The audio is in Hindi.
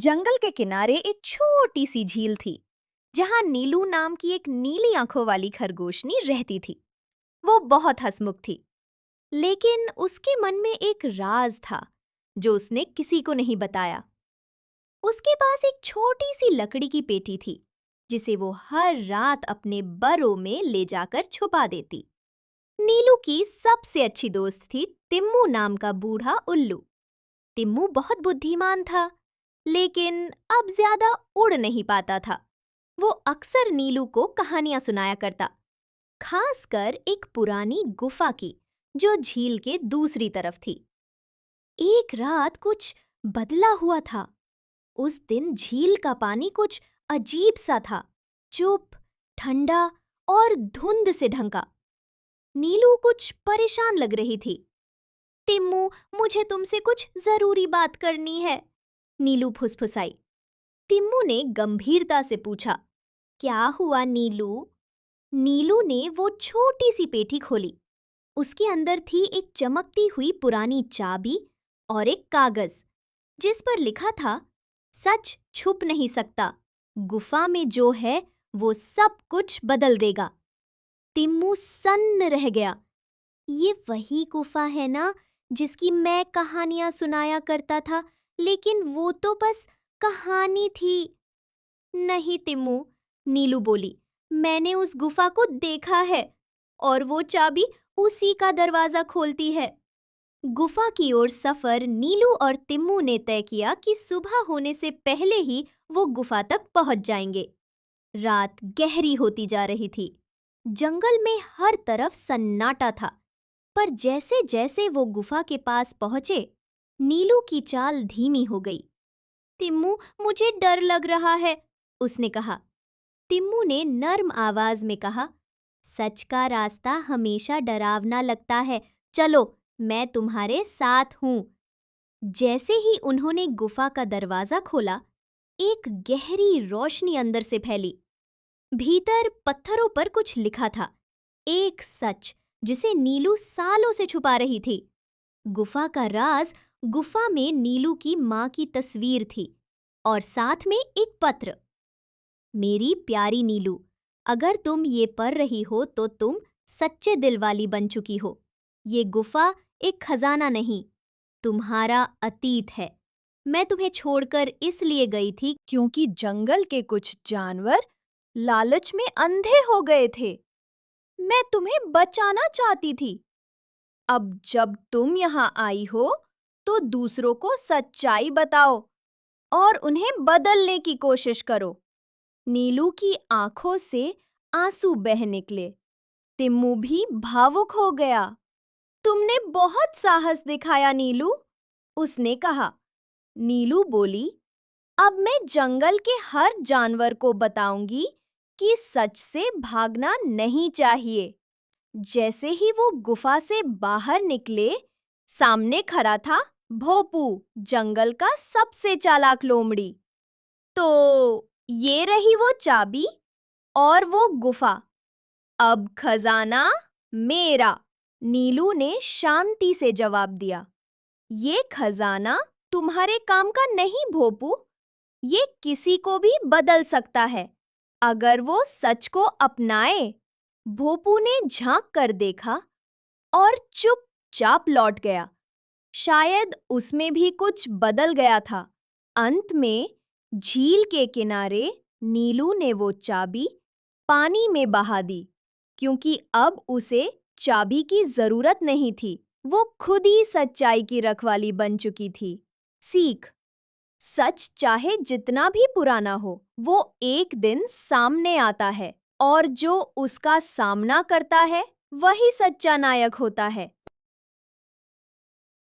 जंगल के किनारे एक छोटी सी झील थी जहां नीलू नाम की एक नीली आंखों वाली खरगोशनी रहती थी। वो बहुत हंसमुख थी, लेकिन उसके मन में एक राज था जो उसने किसी को नहीं बताया। उसके पास एक छोटी सी लकड़ी की पेटी थी जिसे वो हर रात अपने बरों में ले जाकर छुपा देती। नीलू की सबसे अच्छी दोस्त थी तिम्मू नाम का बूढ़ा उल्लू। तिम्मू बहुत बुद्धिमान था, लेकिन अब ज्यादा उड़ नहीं पाता था। वो अक्सर नीलू को कहानियां सुनाया करता, खासकर एक पुरानी गुफा की जो झील के दूसरी तरफ थी। एक रात कुछ बदला हुआ था। उस दिन झील का पानी कुछ अजीब सा था, चुप, ठंडा और धुंध से ढंका। नीलू कुछ परेशान लग रही थी। तिम्मू, मुझे तुमसे कुछ जरूरी बात करनी है, नीलू फुसफुसाई। तिम्मू ने गंभीरता से पूछा, क्या हुआ नीलू? नीलू ने वो छोटी सी पेटी खोली। उसके अंदर थी एक चमकती हुई पुरानी चाबी और एक कागज जिस पर लिखा था, सच छुप नहीं सकता, गुफा में जो है वो सब कुछ बदल देगा। तिम्मू सन्न रह गया। ये वही गुफा है ना जिसकी मैं कहानियां सुनाया करता था, लेकिन वो तो बस कहानी थी। नहीं तिम्मू, नीलू बोली, मैंने उस गुफा को देखा है और वो चाबी उसी का दरवाजा खोलती है। गुफा की ओर सफर नीलू और तिम्मू ने तय किया कि सुबह होने से पहले ही वो गुफा तक पहुंच जाएंगे। रात गहरी होती जा रही थी। जंगल में हर तरफ सन्नाटा था, पर जैसे जैसे वो गुफा के पास पहुंचे, नीलू की चाल धीमी हो गई। तिम्मू, मुझे डर लग रहा है, उसने कहा। तिम्मू ने नर्म आवाज में कहा, सच का रास्ता हमेशा डरावना लगता है, चलो मैं तुम्हारे साथ हूं। जैसे ही उन्होंने गुफा का दरवाजा खोला, एक गहरी रोशनी अंदर से फैली। भीतर पत्थरों पर कुछ लिखा था, एक सच जिसे नीलू सालों से छुपा रही थी। गुफा का राज, गुफा में नीलू की मां की तस्वीर थी और साथ में एक पत्र। मेरी प्यारी नीलू, अगर तुम ये पढ़ रही हो तो तुम सच्चे दिल वाली बन चुकी हो। ये गुफा एक खजाना नहीं, तुम्हारा अतीत है। मैं तुम्हें छोड़कर इसलिए गई थी क्योंकि जंगल के कुछ जानवर लालच में अंधे हो गए थे। मैं तुम्हें बचाना चाहती थी। अब जब तुम यहाँ आई हो, तो दूसरों को सच्चाई बताओ और उन्हें बदलने की कोशिश करो। नीलू की आंखों से आंसू बह निकले। तिम्मू भी भावुक हो गया। तुमने बहुत साहस दिखाया नीलू, उसने कहा। नीलू बोली, अब मैं जंगल के हर जानवर को बताऊंगी कि सच से भागना नहीं चाहिए। जैसे ही वो गुफा से बाहर निकले, सामने खड़ा था भोपू, जंगल का सबसे चालाक लोमड़ी। तो ये रही वो चाबी और वो गुफा। अब खजाना मेरा, नीलू ने शांति से जवाब दिया। ये खजाना तुम्हारे काम का नहीं भोपू, ये किसी को भी बदल सकता है अगर वो सच को अपनाए। भोपू ने झांक कर देखा और चुपचाप लौट गया। शायद उसमें भी कुछ बदल गया था। अंत में झील के किनारे नीलू ने वो चाबी पानी में बहा दी, क्योंकि अब उसे चाबी की जरूरत नहीं थी। वो खुद ही सच्चाई की रखवाली बन चुकी थी। सीख, सच चाहे जितना भी पुराना हो, वो एक दिन सामने आता है और जो उसका सामना करता है वही सच्चा नायक होता है।